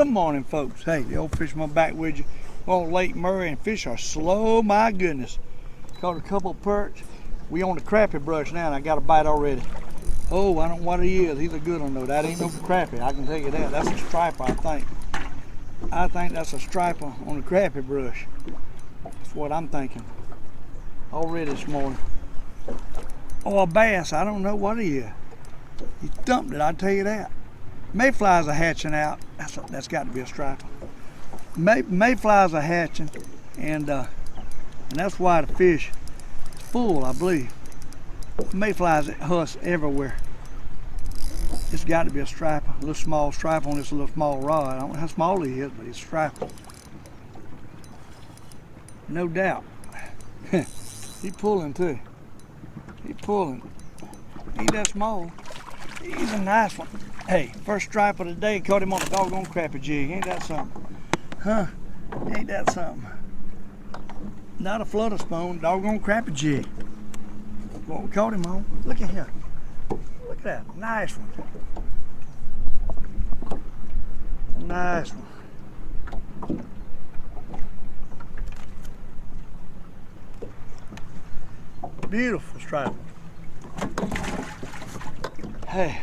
Good morning, folks. Hey, the Old Fisherman back with you. We're on Lake Murray and fish are slow, my goodness. Caught a couple of perch. We on the crappie brush now and I got a bite already. Oh, I don't know what he is. He's a good one though. That ain't no crappie, I can tell you that. That's a striper, I think. I think that's a striper on the crappie brush. That's what I'm thinking. Already this morning. Oh, a bass. I don't know what he is. He thumped it, I tell you that. Mayflies are hatching out. That's got to be a striper. Mayflies are hatching, and that's why the fish is full, I believe. Mayflies huss everywhere. It's got to be a striper. A little small stripe on this little small rod. I don't know how small he is, but he's a striper. No doubt. He's pulling too. He's pulling. Ain't that small. He's a nice one. Hey, first stripe of the day, caught him on a doggone crappie jig. Ain't that something? Huh? Ain't that something? Not a flutter spoon, doggone crappie jig. What we caught him on. Look at here. Look at that. Nice one. Nice one. Beautiful stripe. Hey.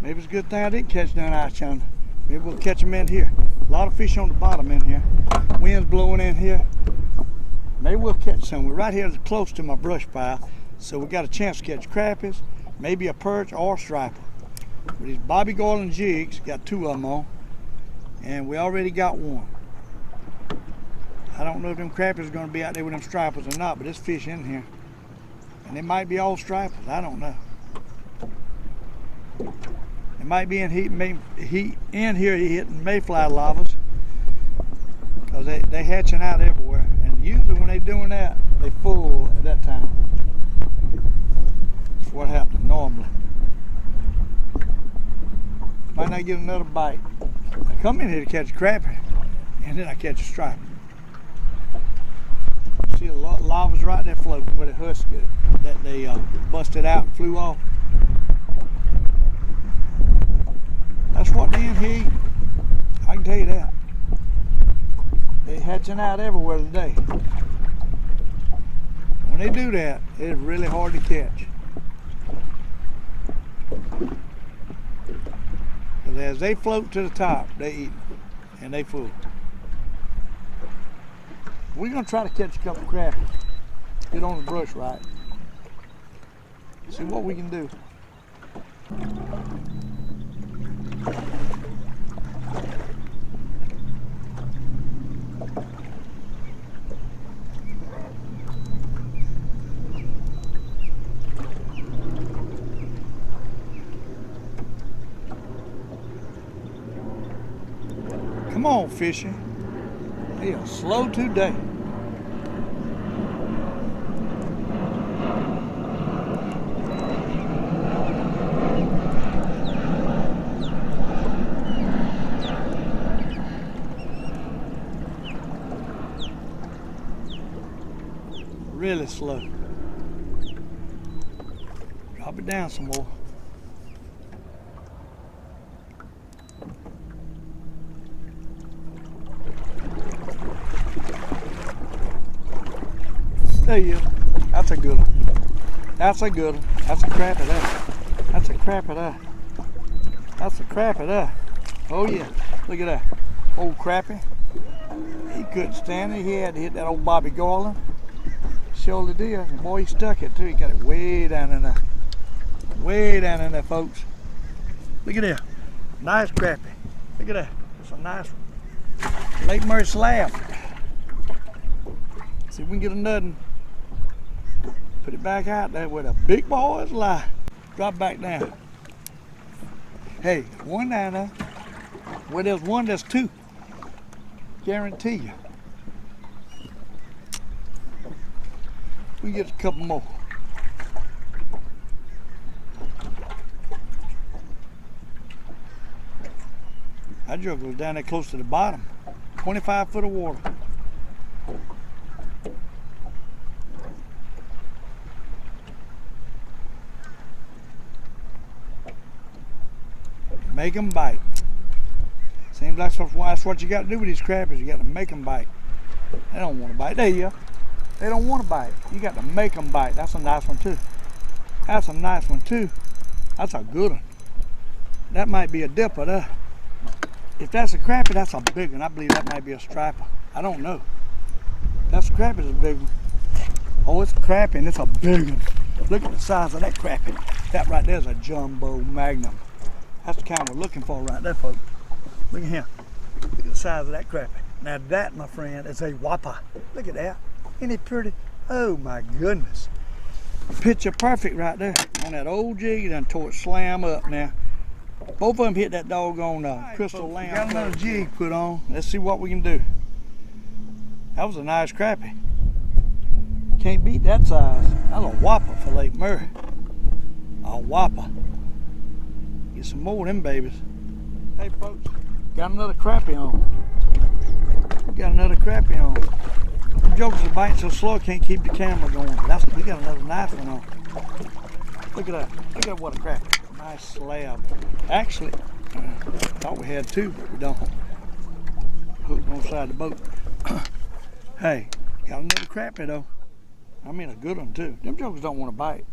Maybe it's a good thing I didn't catch down ice channel. Maybe we'll catch them in here. A lot of fish on the bottom in here. Wind's blowing in here. Maybe we'll catch some. We're right here close to my brush pile, so we got a chance to catch crappies, maybe a perch or a striper. With these Bobby Garland jigs, got two of them on, and we already got one. I don't know if them crappies are going to be out there with them stripers or not, but there's fish in here. And they might be all stripers. I don't know. It might be in heat in here hitting mayfly lavas because they hatching out everywhere, and usually when they doing that they full at that time. That's what happens normally. Might not get another bite. I come in here to catch a crappie and then I catch a striper. See a lot of lava's right there floating where the husk that they busted out and flew off. That's what they in here eating. I can tell you that. They hatching out everywhere today. When they do that, it's really hard to catch. Because as they float to the top, they eat and they full. We're gonna try to catch a couple crappies. Get on the brush right. See what we can do. Come on, fishing. They are slow today. Really slow. Drop it down some more. There you go. That's a good one. That's a good one. That's a crappie there. That's a crappie there. That's a crappie there. Oh yeah. Look at that. Old crappie. He couldn't stand it. He had to hit that old Bobby Garland. Surely did. And boy, he stuck it too. He got it way down in there. Way down in there, folks. Look at that. Nice crappie. Look at that. That's a nice one. Lake Murray slab. See if we can get a nutting. Put it back out there where the big boys lie. Drop back down. Hey, one down there. Where there's one, there's two. Guarantee you. We can get a couple more. That jug was down there close to the bottom. 25 foot of water. Make them bite. And that's what you got to do with these crappies. You got to make them bite. They don't want to bite. There you go. They don't want to bite. You got to make them bite. That's a nice one too. That's a nice one too. That's a good one. That might be a dipper there. If that's a crappie, that's a big one. I believe that might be a striper. I don't know. That's a crappie, it's a big one. Oh, it's a crappie and it's a big one. Look at the size of that crappie. That right there is a jumbo magnum. That's the kind we're looking for right there, folks. Look at him. Look at the size of that crappie. Now that, my friend, is a whopper. Look at that. Isn't it pretty? Oh my goodness. Picture perfect right there. On that old jig, you done tore it slam up now. Both of them hit that doggone crystal lamp. Got another jig put on. Let's see what we can do. That was a nice crappie. Can't beat that size. That's a whopper for Lake Murray. A whopper. Get some more of them babies. Hey folks, got another crappie on. Got another crappie on. Them jokers are biting so slow I can't keep the camera going. We got another nice one on. Look at that. Look at what a crappie. Nice slab. Actually, thought we had two, but we don't. Hooked on the side of the boat. Hey, got another crappie though. I mean a good one too. Them jokers don't want to bite.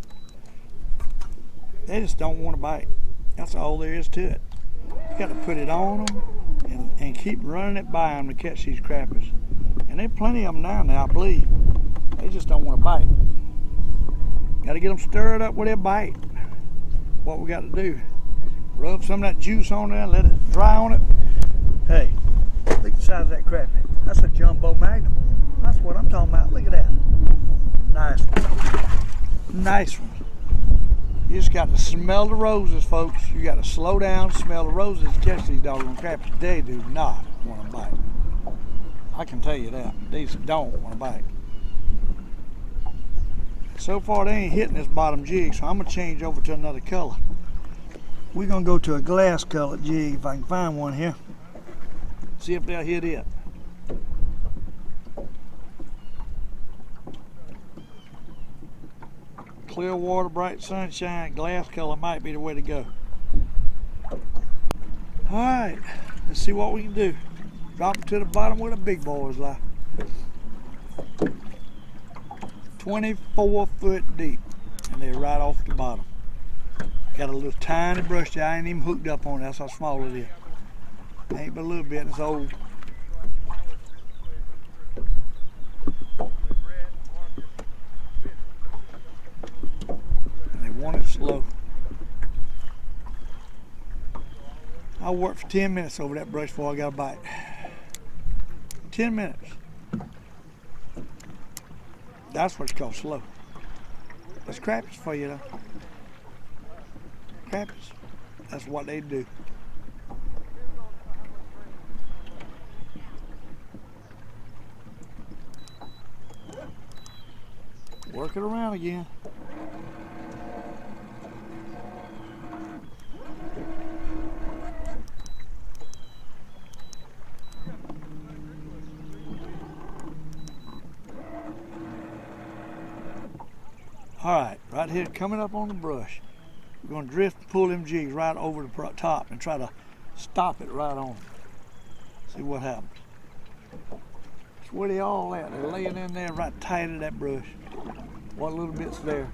They just don't want to bite. That's all there is to it. You got to put it on them and keep running it by them to catch these crappies. And there's plenty of them now, I believe. They just don't want to bite. Got to get them stirred up with their bite. What we got to do, rub some of that juice on there and let it dry on it. Hey, look at the size of that crappie. That's a jumbo magnum. That's what I'm talking about. Look at that. Nice one. Nice one. You just got to smell the roses, folks. You got to slow down, smell the roses to catch these doggone crappies. They do not want to bite. I can tell you that. They just don't want to bite. So far they ain't hitting this bottom jig, so I'm going to change over to another color. We're going to go to a glass colored jig if I can find one here. See if they'll hit it. Clear water, bright sunshine, glass color might be the way to go. Alright, let's see what we can do. Drop them to the bottom where the big boys lie. 24 foot deep, and they're right off the bottom. Got a little tiny brush there. I ain't even hooked up on it. That's how small it is. Ain't but a little bit. It's old. And they want it slow. I worked for 10 minutes over that brush before I got a bite. 10 minutes. That's what's called slow. That's crappies for you though. Crappies. That's what they do. Work it around again. Alright, right here coming up on the brush. We're going to drift and pull them jigs right over the top and try to stop it right on. See what happens. That's where they all at. They're laying in there right tight at that brush. What little bit's there.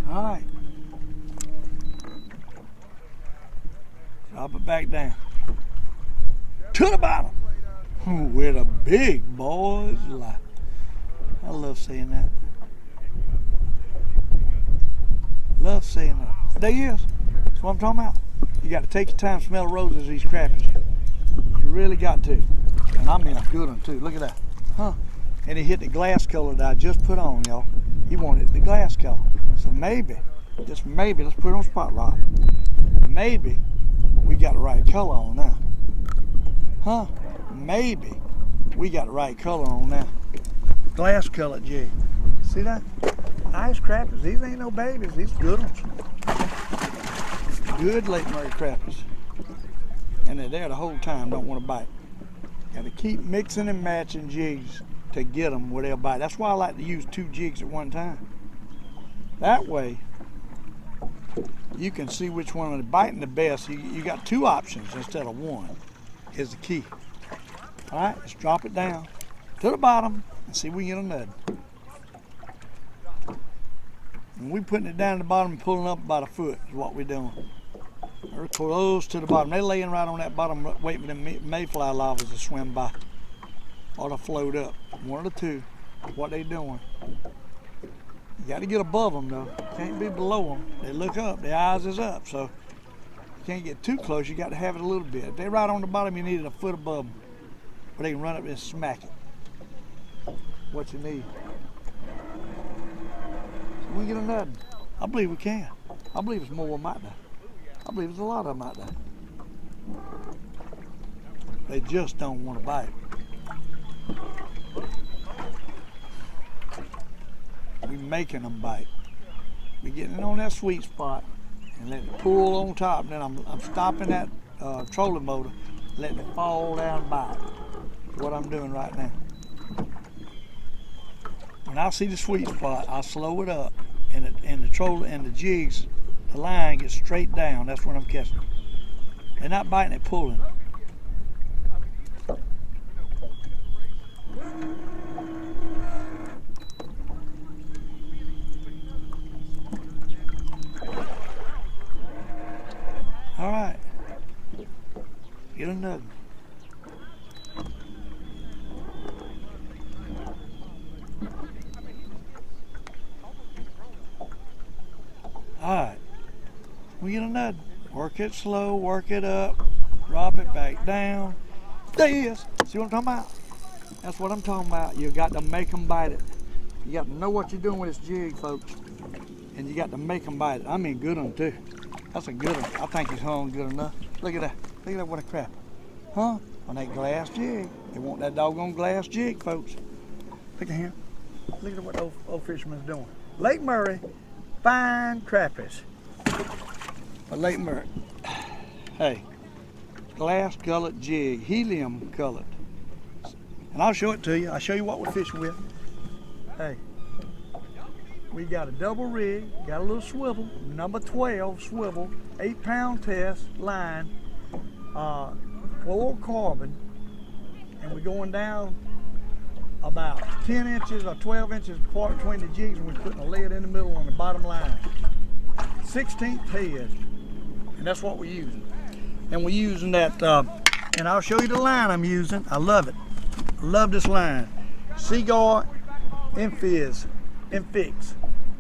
Alright. Drop it back down. To the bottom. Where the big boys lie. I love saying that. Love saying that. There he is. That's what I'm talking about. You got to take your time to smell the roses, these crappies. You really got to. And I mean a good one too. Look at that. Huh. And he hit the glass color that I just put on, y'all. He wanted the glass color. So maybe, just maybe, let's put it on spotlight. Maybe we got the right color on now. Huh? Maybe we got the right color on now. Glass colored jig. See that? Nice crappies. These ain't no babies. These good ones. Good Lake Murray crappies. And they're there the whole time. Don't want to bite. Got to keep mixing and matching jigs to get them where they'll bite. That's why I like to use 2 jigs at one time. That way, you can see which one is biting the best. You got 2 options instead of 1 is the key. All right, let's drop it down to the bottom and see if we can get a nut. And we're putting it down to the bottom and pulling up about a foot is what we're doing. They're close to the bottom. They're laying right on that bottom waiting for them mayfly larvas to swim by or to float up. One of the two, what they doing. You got to get above them though. Can't be below them. They look up, their eyes is up, so you can't get too close. You got to have it a little bit. If they're right on the bottom, you need it a foot above them where they can run up and smack it. What you need. So we can get another. I believe we can. I believe it's more of them out there. I believe there's a lot of them out there. They just don't want to bite. We're making them bite. We're getting on that sweet spot and letting it pull on top. Then I'm stopping that trolling motor, letting it fall down and bite. That's what I'm doing right now. When I see the sweet spot, I slow it up, and the troller and the jigs, the line gets straight down. That's when I'm catching them. They're not biting, they're pulling. All right, get another. All right, we get another. Work it slow, work it up, drop it back down. There he is. See what I'm talking about? That's what I'm talking about. You got to make them bite it. You got to know what you're doing with this jig, folks. And you got to make them bite it. I mean, good one too. That's a good one. I think he's hung good enough. Look at that. Look at that, what a crap. Huh? On that glass jig. They want that doggone glass jig, folks. Look at him. Look at what old Fisherman's doing. Lake Murray, fine crappies. But Lake Murray, hey, glass colored jig, helium colored. And I'll show it to you. I'll show you what we're fishing with. Hey, we got a double rig, got a little swivel, number 12 swivel, 8-pound test line, fluorocarbon, and we're going down about 10 inches or 12 inches apart between the jigs, and we're putting a lead in the middle on the bottom line. 16th head, and that's what we're using. And we're using that, and I'll show you the line I'm using. I love it. I love this line. Seaguar Infix.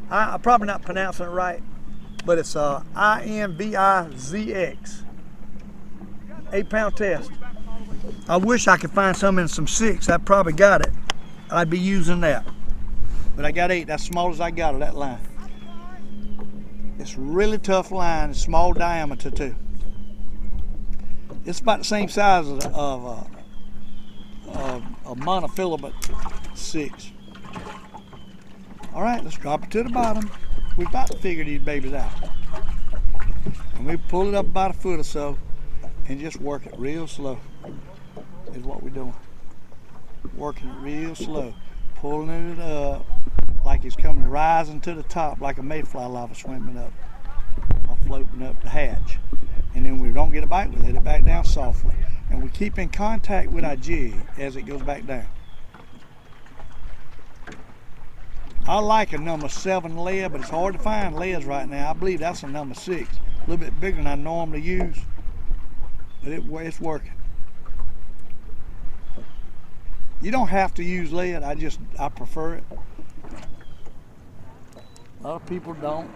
I'm probably not pronouncing it right, but it's INVIZX. 8-pound test. I wish I could find some in some 6. I probably got it. I'd be using that. But I got 8. That's small as I got of that line. It's really tough line. It's small diameter too. It's about the same size of a monofilament 6. All right, let's drop it to the bottom. We've got to figure these babies out. And we pull it up about a foot or so and just work it real slow is what we're doing. Working it real slow. Pulling it up like it's coming rising to the top like a mayfly larva swimming up or floating up the hatch. And then we don't get a bite, we let it back down softly. And we keep in contact with our jig as it goes back down. I like a number 7 lead, but it's hard to find leads right now. I believe that's a number 6. A little bit bigger than I normally use, but it's working. You don't have to use lead, I prefer it. A lot of people don't.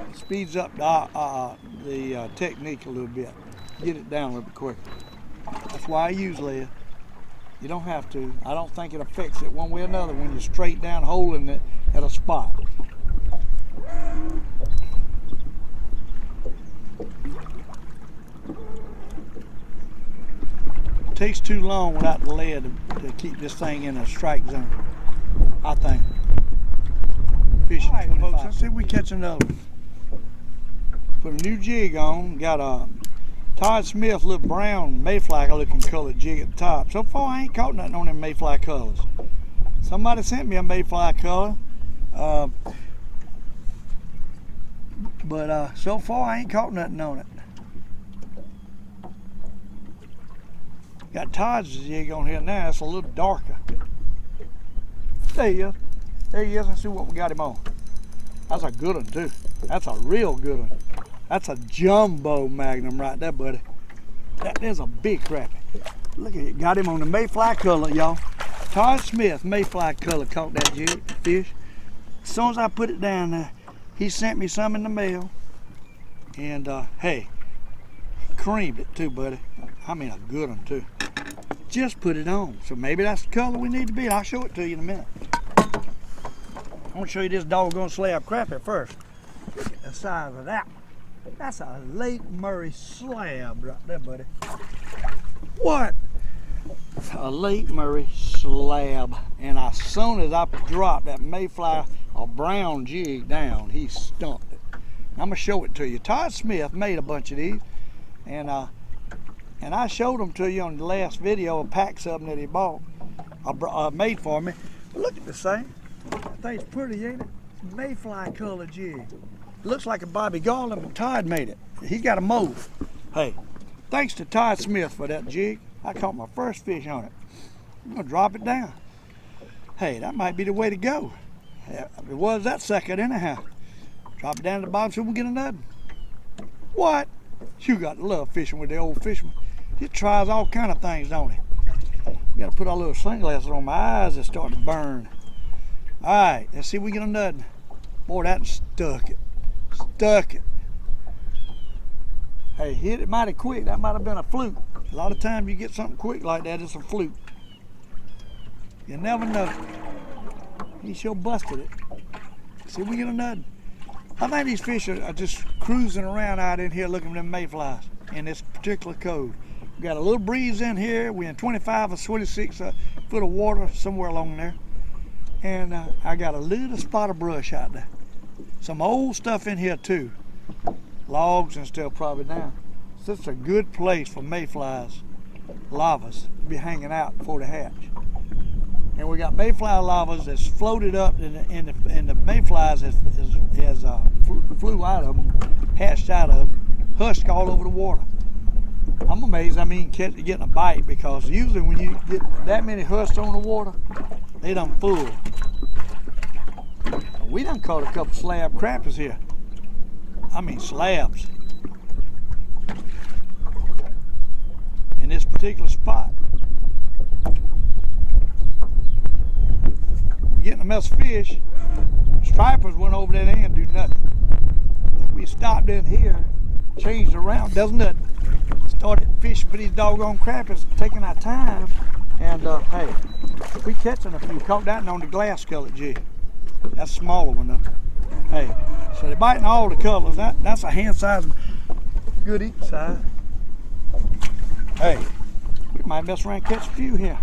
It speeds up the technique a little bit. Get it down a little bit quicker. That's why I use lead. You don't have to. I don't think it affects it one way or another when you're straight down holding it at a spot. It takes too long without the lead to keep this thing in a strike zone, I think. Fishing 25. Let's see if we catch another one. Put a new jig on. Got a Todd Smith little brown mayfly looking colored jig at the top. So far I ain't caught nothing on them mayfly colors. Somebody sent me a mayfly color. But so far I ain't caught nothing on it. Got Todd's jig on here now. It's a little darker. There he is. There he is. Let's see what we got him on. That's a good one too. That's a real good one. That's a jumbo magnum right there, buddy. That is a big crappie. Look at it. Got him on the mayfly color, y'all. Todd Smith, mayfly color, caught that jig, fish. As soon as I put it down there, he sent me some in the mail. And hey, he creamed it too, buddy. I mean a good one too. Just put it on. So maybe that's the color we need to be. I'll show it to you in a minute. I'm gonna show you this doggone slab crappie first. Look at the size of that. That's a Lake Murray slab right there, buddy. What? A Lake Murray slab. And as soon as I dropped that mayfly, a brown jig down, he stumped it. I'm gonna show it to you. Todd Smith made a bunch of these, and I showed them to you on the last video, a pack of them that he bought, made for me. But look at this thing. That thing's pretty, ain't it? It's a mayfly color jig. It looks like a Bobby Garland, but Todd made it. He got a mold. Hey, thanks to Todd Smith for that jig. I caught my first fish on it. I'm gonna drop it down. Hey, that might be the way to go. It was that second anyhow. Drop it down to the bottom so we get another. What? You got to love fishing with the Old Fisherman. He tries all kind of things, don't he? We got to put our little sunglasses on. My eyes are starting to burn. All right, let's see if we get another. Boy, that stuck it. Stuck it. Hey, hit it mighty quick. That might have been a fluke. A lot of times you get something quick like that, it's a fluke. You never know. He sure busted it. See if we get another. I think these fish are just cruising around out in here looking for them mayflies in this particular cove. We got a little breeze in here. We're in 25 or 26 foot of water somewhere along there. And I got a little spot of brush out there. Some old stuff in here too. Logs and stuff probably now. So it's a good place for mayflies, lavas, to be hanging out before they hatch. And we got mayfly lavas that's floated up, and the mayflies has flew out of them, hatched out of them, hushed all over the water. I'm amazed I mean getting a bite, because usually when you get that many husks on the water, they done full. We done caught a couple slab crappies here. I mean slabs. In this particular spot. We're getting a mess of fish. Stripers went over there and do nothing. We stopped in here, changed around, does nothing. Started fishing for these doggone crappies, taking our time, and hey, we catching a few. Caught that one on the glass colored jig. That's a smaller one though. Hey, so they're biting all the colors. That's a hand size, good eating size. Hey, we might mess around and catch a few here.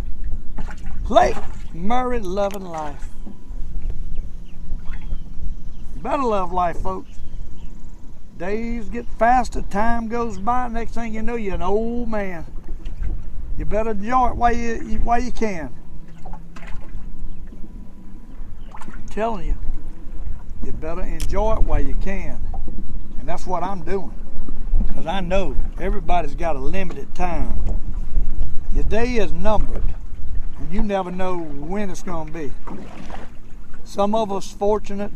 Lake Murray loving life. You better love life, folks. Days get faster, time goes by, next thing you know, you're an old man. You better enjoy it while you can. I'm telling you, you better enjoy it while you can. And that's what I'm doing. Because I know everybody's got a limited time. Your day is numbered, and you never know when it's going to be. Some of us fortunate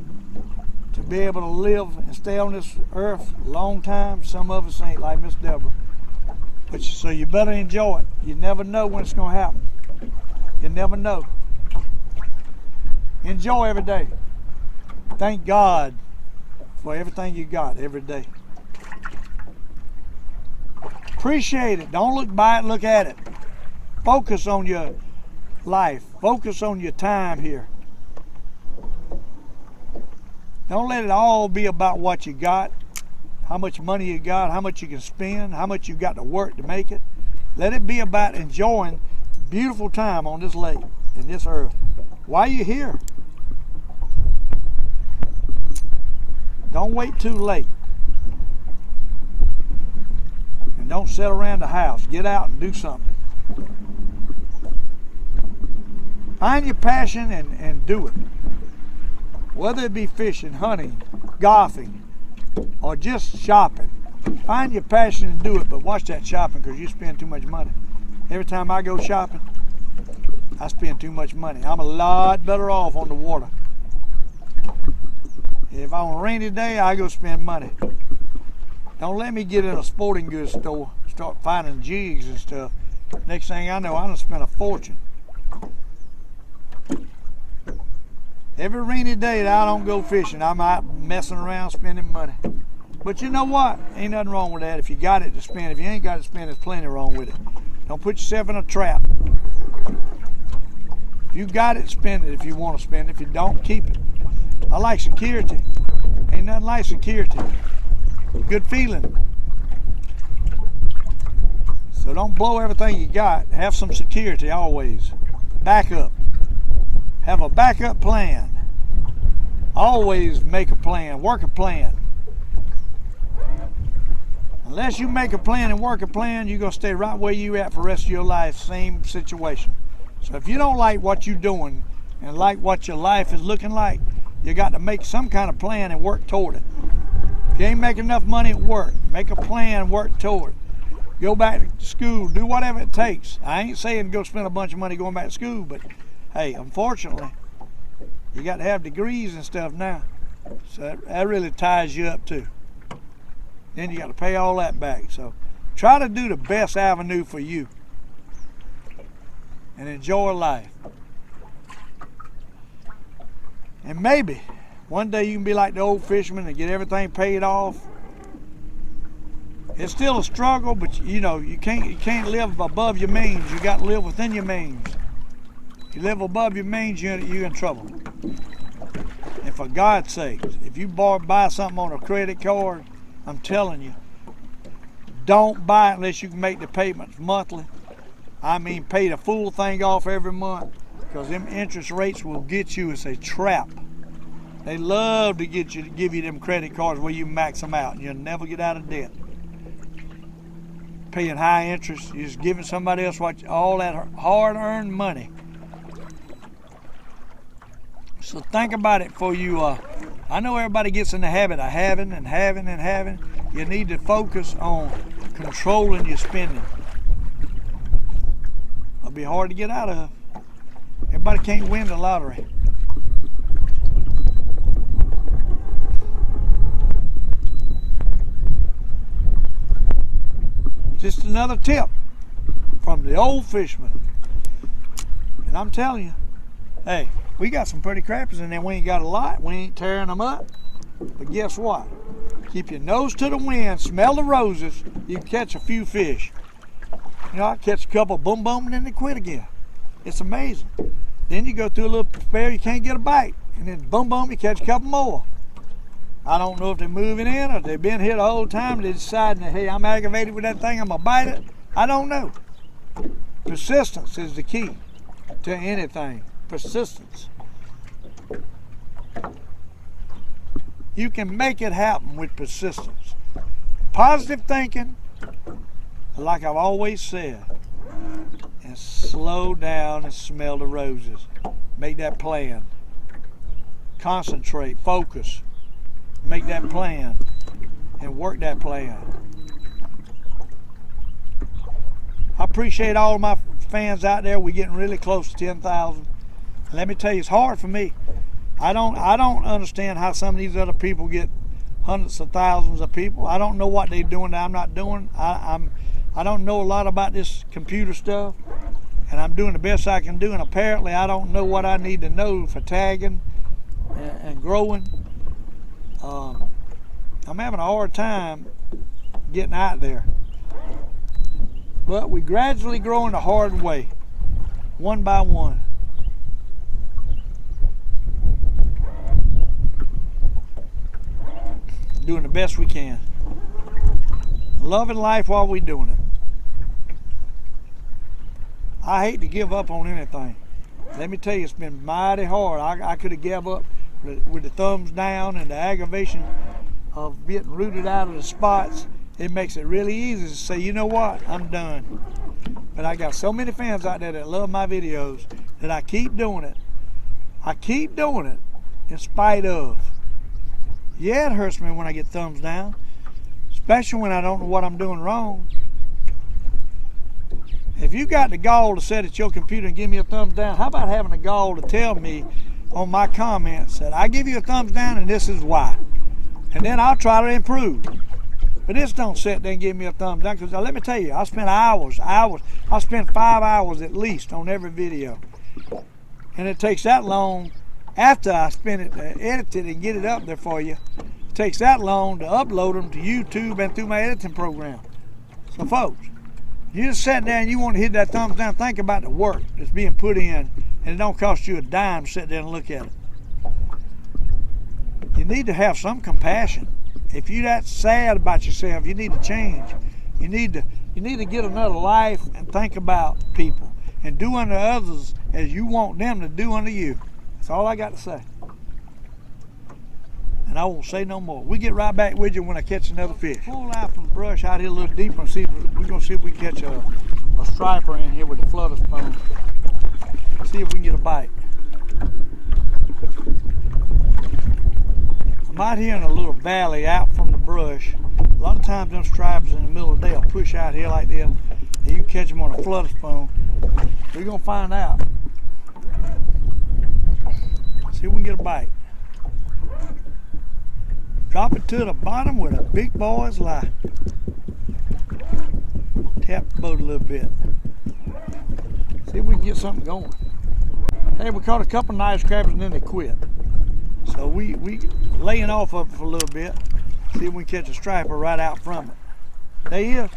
to be able to live and stay on this earth a long time. Some of us ain't, like Miss Deborah. But so you better enjoy it. You never know when it's going to happen. You never know. Enjoy every day. Thank God for everything you got every day. Appreciate it. Don't look by it, look at it. Focus on your life. Focus on your time here. Don't let it all be about what you got, how much money you got, how much you can spend, how much you got to work to make it. Let it be about enjoying beautiful time on this lake, in this earth, while you're here. Don't wait too late. And don't sit around the house. Get out and do something. Find your passion and do it. Whether it be fishing, hunting, golfing, or just shopping. Find your passion and do it, but watch that shopping because you spend too much money. Every time I go shopping, I spend too much money. I'm a lot better off on the water. If I'm on a rainy day, I go spend money. Don't let me get in a sporting goods store, start finding jigs and stuff. Next thing I know, I done spent a fortune. Every rainy day that I don't go fishing, I'm out messing around spending money. But you know what? Ain't nothing wrong with that. If you got it to spend, if you ain't got it to spend, there's plenty wrong with it. Don't put yourself in a trap. If you got it, spend it if you want to spend it. If you don't, keep it. I like security. Ain't nothing like security. Good feeling. So don't blow everything you got. Have some security always. Backup. Have a backup plan. Always make a plan. Work a plan. Unless you make a plan and work a plan, you're going to stay right where you at for the rest of your life. Same situation. So if you don't like what you're doing and like what your life is looking like, you got to make some kind of plan and work toward it. If you ain't making enough money at work, make a plan, work toward it. Go back to school, do whatever it takes. I ain't saying go spend a bunch of money going back to school, but hey, unfortunately, you got to have degrees and stuff now. So that really ties you up too. Then you got to pay all that back. So try to do the best avenue for you and enjoy life. And maybe one day you can be like the old fisherman and get everything paid off. It's still a struggle, but you know, you can't live above your means. You got to live within your means. If you live above your means, you're in trouble. And for God's sake, if you buy something on a credit card, I'm telling you, don't buy it unless you can make the payments monthly. I mean, pay the full thing off every month, because them interest rates will get you. It's a trap. They love to get you to give you them credit cards where you max them out and you'll never get out of debt. Paying high interest, you're just giving somebody else all that hard-earned money. So think about it before you, I know everybody gets in the habit of having and having and having. You need to focus on controlling your spending. It'll be hard to get out of. Everybody can't win the lottery. Just another tip from the old fisherman. And I'm telling you, hey, we got some pretty crappies in there. We ain't got a lot. We ain't tearing them up. But guess what? Keep your nose to the wind. Smell the roses. You can catch a few fish. You know, I catch a couple, boom, boom, and then they quit again. It's amazing. Then you go through a little spell, you can't get a bite. And then boom, boom, you catch a couple more. I don't know if they're moving in or if they've been here the whole time. They're deciding that, hey, I'm aggravated with that thing, I'm going to bite it. I don't know. Persistence is the key to anything. Persistence. You can make it happen with persistence. Positive thinking, like I've always said, and slow down and smell the roses. Make that plan. Concentrate, focus. Make that plan and work that plan. I appreciate all of my fans out there. We're getting really close to 10,000. Let me tell you, it's hard for me. I don't understand how some of these other people get hundreds of thousands of people. I don't know what they're doing that I'm not doing. I don't know a lot about this computer stuff, and I'm doing the best I can do, and apparently I don't know what I need to know for tagging and growing. I'm having a hard time getting out there. But we gradually growing the hard way, one by one. Doing the best we can. Loving life while we're doing it. I hate to give up on anything. Let me tell you, it's been mighty hard. I could have gave up with the thumbs down and the aggravation of getting rooted out of the spots. It makes it really easy to say, you know what, I'm done. But I got so many fans out there that love my videos that I keep doing it. I keep doing it in spite of. Yeah, it hurts me when I get thumbs down, especially when I don't know what I'm doing wrong. If you got the gall to sit at your computer and give me a thumbs down, how about having the gall to tell me on my comments that I give you a thumbs down and this is why? And then I'll try to improve. But just don't sit there and give me a thumbs down, because let me tell you, I spend hours. I spend 5 hours at least on every video. And it takes that long after I spend it to edit it and get it up there for you. It takes that long to upload them to YouTube and through my editing program. So folks, you just sat there and you want to hit that thumbs down, think about the work that's being put in, and it don't cost you a dime to sit there and look at it. You need to have some compassion. If you're that sad about yourself, you need to change. You need to get another life and think about people and do unto others as you want them to do unto you. That's all I got to say. And I won't say no more. We get right back with you when I catch another fish. Pull out from the brush out here a little deeper and see if we're gonna see if we can catch a striper in here with the flutter spoon. See if we can get a bite. I'm out here in a little valley out from the brush. A lot of times them stripers in the middle of the day will push out here like this, and you can catch them on a flutter spoon. We're gonna find out. See if we can get a bite. Drop it to the bottom with a big boy's lie. Tap the boat a little bit. See if we can get something going. Hey, we caught a couple nice crabs and then they quit. So we laying off of it for a little bit. See if we can catch a striper right out from it. There he is.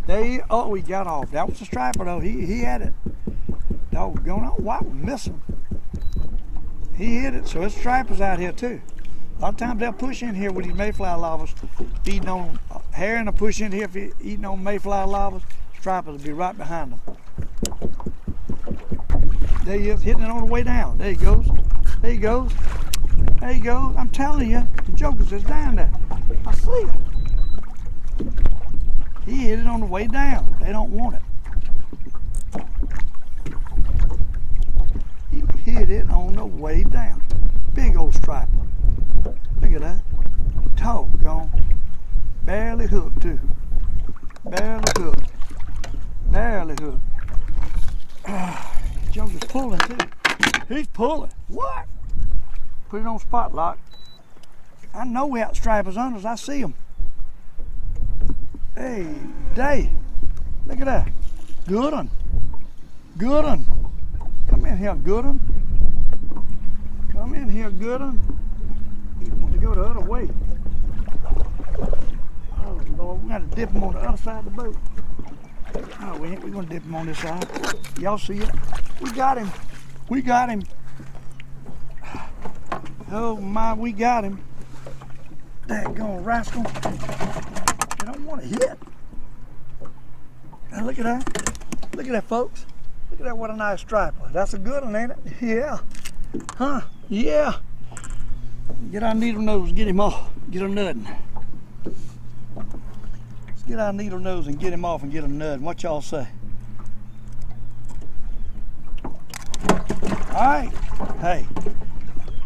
There he is. Oh, he got off. That was a striper though. He had it. Doggone, I don't know why we're missing. He hit it. So it's stripers out here too. A lot of times they'll push in here with these mayflower lavas, feeding on herring, will push in here eating on mayflower lavas. Stripers will be right behind them. There he is, hitting it on the way down. There he goes. There he goes. There he goes. I'm telling you, the jokers is down there. I see him. He hit it on the way down. They don't want it. He hit it on the way down. Big old striper. Look at that. Doggone. Barely hooked too. Barely hooked. Barely hooked. Joker's pulling too. He's pulling. What? Put it on spot lock. I know we got stripers under us. I see them. Hey, day. Look at that. Good one. Good one. Come in here, good one. Come in here, good one. He wants to go the other way. Oh Lord, we got to dip him on the other side of the boat. Oh, we ain't. We're gonna dip him on this side. Y'all see it? We got him. We got him. Oh my, we got him. Daggone rascal. You don't want to hit. Now look at that. Look at that, folks. Look at that, what a nice striper. That's a good one, ain't it? Yeah. Huh? Yeah. Get our needle nose, get him off, get him nutting. Let's get our needle nose and get him off and get him nutting. What y'all say? All right. Hey,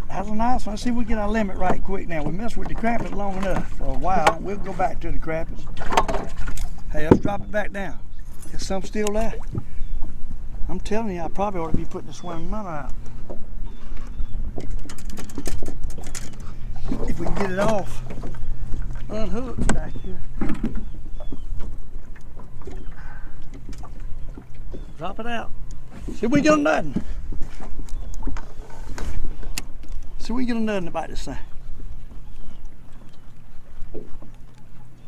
that's a nice one. Let's see if we get our limit right quick now. We messed with the crappies long enough for a while. We'll go back to the crappies. Hey, let's drop it back down. Is some still there? I'm telling you, I probably ought to be putting the swimming minnow out. If we can get it off, unhooked back here. Drop it out. See if we get a nothing. See if we get a nothing about this thing.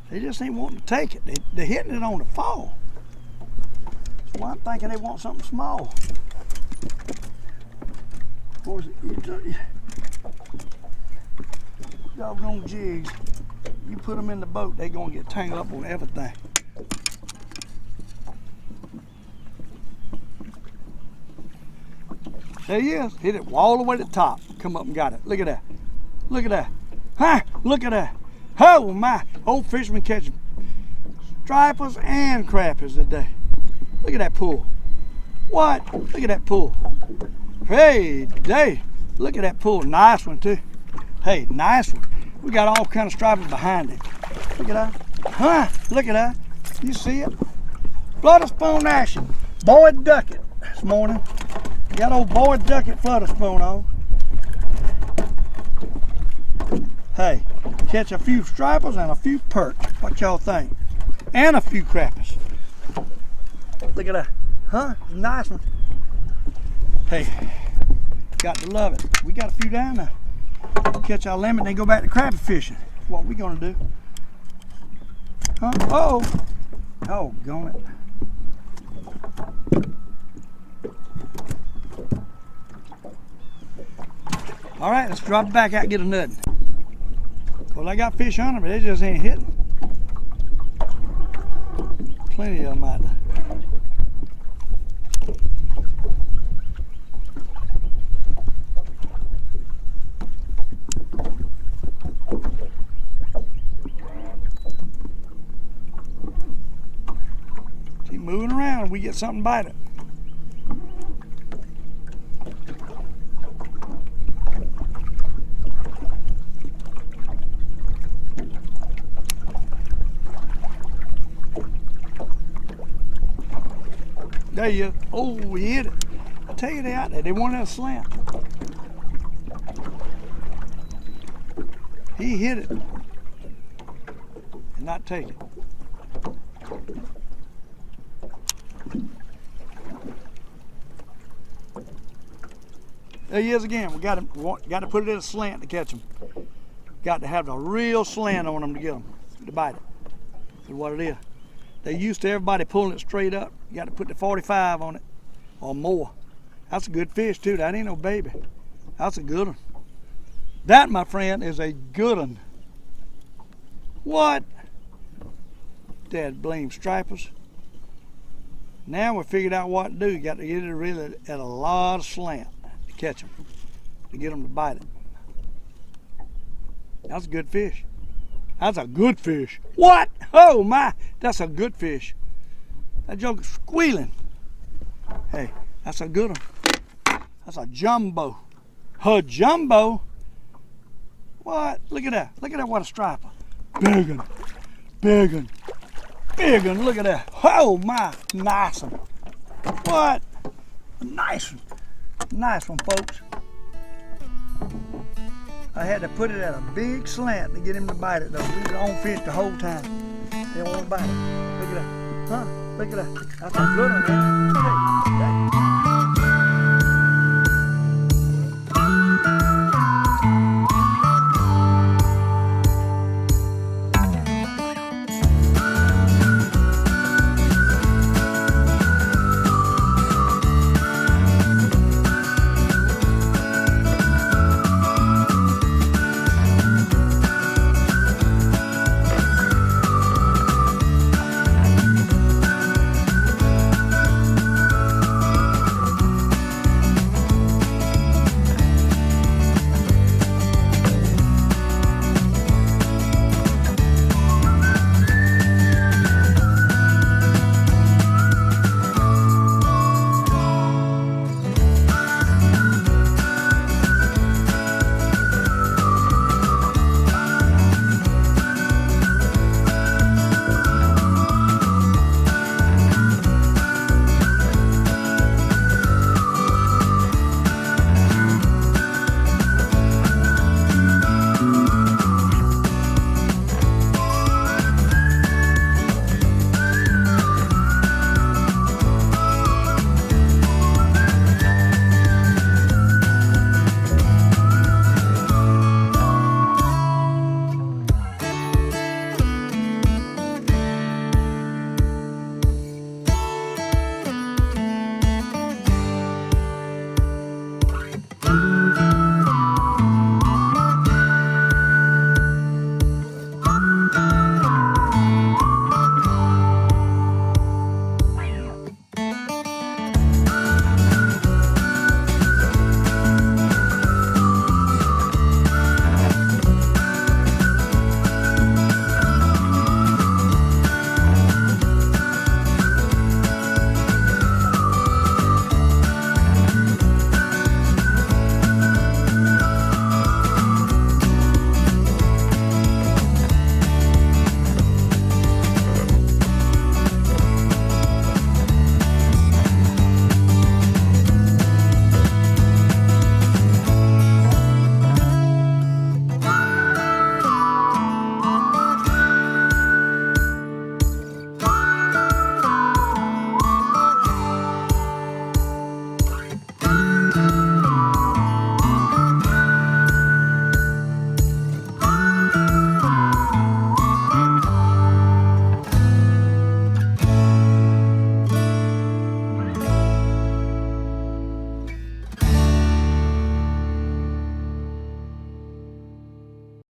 They just ain't wanting to take it. They're hitting it on the fall. So I'm thinking they want something small. Of course, doggone jigs, you put them in the boat, they're gonna get tangled up on everything. There he is, hit it all the way to the top. Come up and got it. Look at that. Look at that. Huh? Look at that. Oh my, Old Fisherman catching stripers and crappies today. Look at that pull. What? Look at that pull. Hey, Dave, look at that pull. Nice one too. Hey, nice one. We got all kind of stripers behind it. Look at that. Huh? Look at that. You see it? Flutter spoon action. Boyd Duckett this morning. Got old Boyd Duckett flutter spoon on. Hey, catch a few stripers and a few perch. What y'all think? And a few crappies. Look at that. Huh? Nice one. Hey, got to love it. We got a few down now. Catch our limit and then go back to crappie fishing. That's what we're gonna do. Huh? Uh-oh. Oh, gone it. All right, let's drop it back out and get a nut. Well, I got fish on them, but they just ain't hitting. Plenty of them out there. Keep moving around and we get something to bite it. There you go. Oh, we hit it. I tell you, they out there. They want that slant. He hit it and not take it. There he is again. We got to put it in a slant to catch him. Got to have a real slant on them to get them to bite it. That's what it is. They used to everybody pulling it straight up. You got to put the 45 on it or more. That's a good fish too. That ain't no baby. That's a good one. That, my friend, is a good one. What? Dad blame stripers. Now we figured out what to do. You got to get it really at a lot of slant to catch them, to get them to bite it. That's a good fish. That's a good fish. What? Oh my, that's a good fish. That joker's squealing. Hey, that's a good one. That's a jumbo. A jumbo? What? Look at that. Look at that, what a striper. Big one. Big one. Big one. Look at that. Oh my, nice one. What? Nice one. Nice one, folks. I had to put it at a big slant to get him to bite it though. We was on fish the whole time. They don't want to bite it. Look at that. Huh? Look at that. That's a good one, man. Hey, hey.